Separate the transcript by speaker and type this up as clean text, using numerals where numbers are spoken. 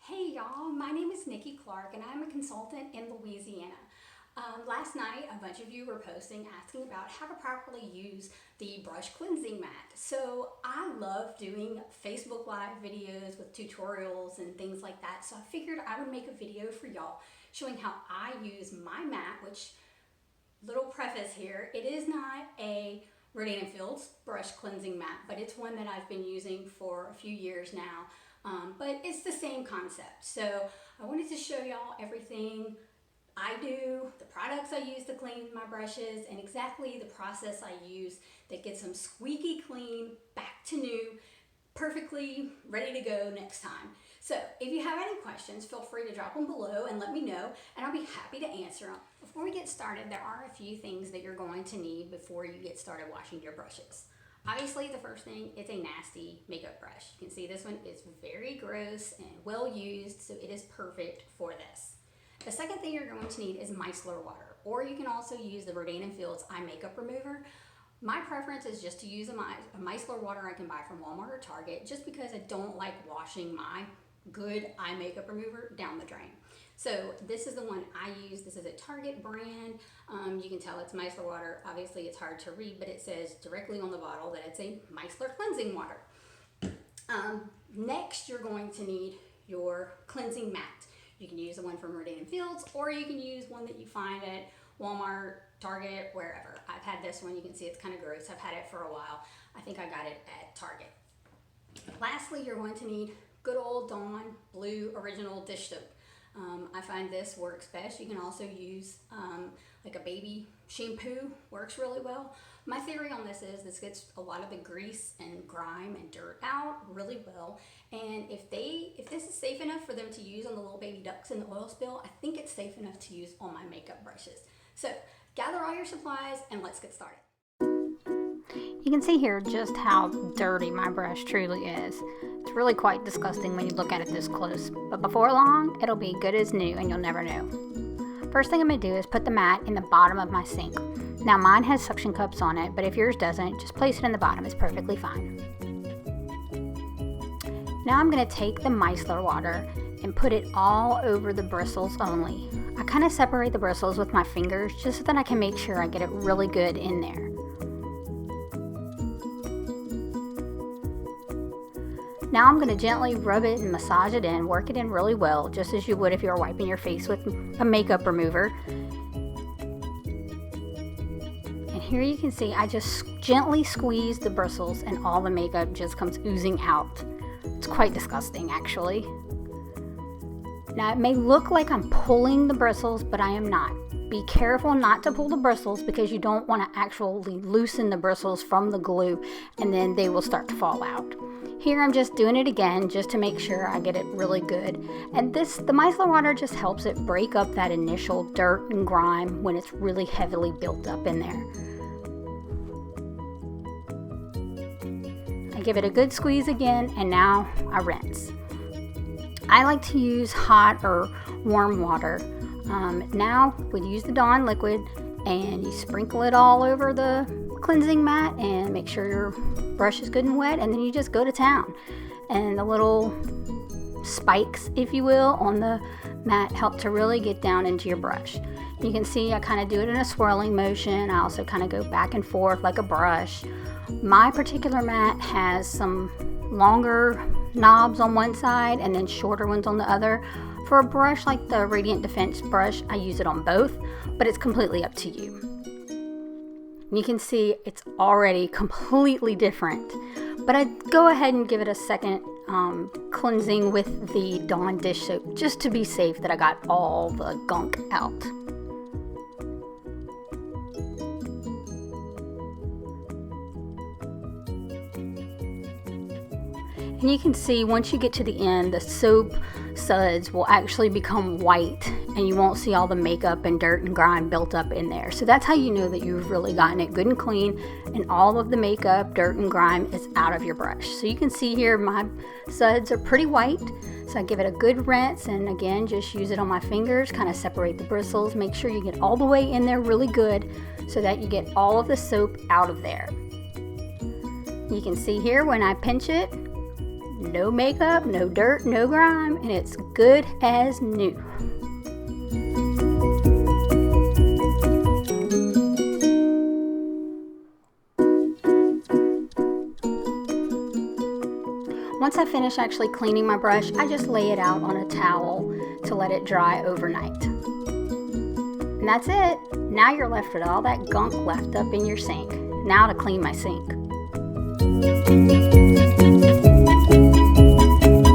Speaker 1: Hey y'all, my name is Nikki Clark and I'm a consultant in Louisiana. Last night, a bunch of you were posting asking about how to properly use the brush cleansing mat. So I love doing Facebook Live videos with tutorials and things like that. So I figured I would make a video for y'all showing how I use my mat, which, little preface here, it is not a Rodan & Fields brush cleansing mat, but it's one that I've been using for a few years now. But it's the same concept. So I wanted to show y'all everything I do, the products I use to clean my brushes, and exactly the process I use that gets them squeaky clean, back to new, perfectly ready to go next time. So if you have any questions, feel free to drop them below and let me know, and I'll be happy to answer them. Before we get started, there are a few things that you're going to need before you get started washing your brushes. Obviously, the first thing, it's a nasty makeup brush. You can see this one is very gross and well used, so it is perfect for this. The second thing you're going to need is micellar water, or you can also use the Rodan & Fields eye makeup remover. My preference is just to use a micellar water I can buy from Walmart or Target, just because I don't like washing my good eye makeup remover down the drain. So this is the one I use. This is a Target brand. You can tell it's micellar water. Obviously it's hard to read, but it says directly on the bottle that it's a micellar cleansing water. Next, you're going to need your cleansing mat. You can use the one from Rodan & Fields, or you can use one that you find at Walmart, Target, wherever. I've had this one. You can see it's kind of gross. I've had it for a while. I think I got it at Target. Lastly, you're going to need good old Dawn Blue Original dish soap. I find this works best. You can also use like a baby shampoo, works really well. My theory on this is this gets a lot of the grease and grime and dirt out really well. And if this is safe enough for them to use on the little baby ducks in the oil spill, I think it's safe enough to use on my makeup brushes. So gather all your supplies and let's get started.
Speaker 2: You can see here just how dirty my brush truly is. It's really quite disgusting when you look at it this close, but before long, it'll be good as new and you'll never know. First thing I'm going to do is put the mat in the bottom of my sink. Now mine has suction cups on it, but if yours doesn't, just place it in the bottom. It's perfectly fine. Now I'm going to take the micellar water and put it all over the bristles only. I kind of separate the bristles with my fingers just so that I can make sure I get it really good in there. Now I'm going to gently rub it and massage it in, work it in really well, just as you would if you were wiping your face with a makeup remover. And here you can see I just gently squeeze the bristles and all the makeup just comes oozing out. It's quite disgusting, actually. Now it may look like I'm pulling the bristles, but I am not. Be careful not to pull the bristles because you don't want to actually loosen the bristles from the glue and then they will start to fall out. Here I'm just doing it again just to make sure I get it really good. And the micellar water just helps it break up that initial dirt and grime when it's really heavily built up in there. I give it a good squeeze again and now I rinse. I like to use hot or warm water. Now we use the Dawn liquid and you sprinkle it all over the cleansing mat and make sure your brush is good and wet, and then you just go to town. And the little spikes, if you will, on the mat help to really get down into your brush. You can see I kind of do it in a swirling motion. I also kind of go back and forth like a brush. My particular mat has some longer knobs on one side and then shorter ones on the other. For a brush like the Radiant Defense brush, I use it on both, but it's completely up to you. You can see it's already completely different, but I go ahead and give it a second cleansing with the Dawn dish soap just to be safe that I got all the gunk out. And you can see once you get to the end, the soap suds will actually become white and you won't see all the makeup and dirt and grime built up in there. So that's how you know that you've really gotten it good and clean and all of the makeup, dirt and grime is out of your brush. So you can see here my suds are pretty white. So I give it a good rinse and again just use it on my fingers, kind of separate the bristles, make sure you get all the way in there really good so that you get all of the soap out of there. You can see here when I pinch it, No makeup, no dirt, no grime, and it's good as new. Once I finish actually cleaning my brush, I just lay it out on a towel to let it dry overnight. And that's it. Now you're left with all that gunk left up in your sink. Now to clean my sink.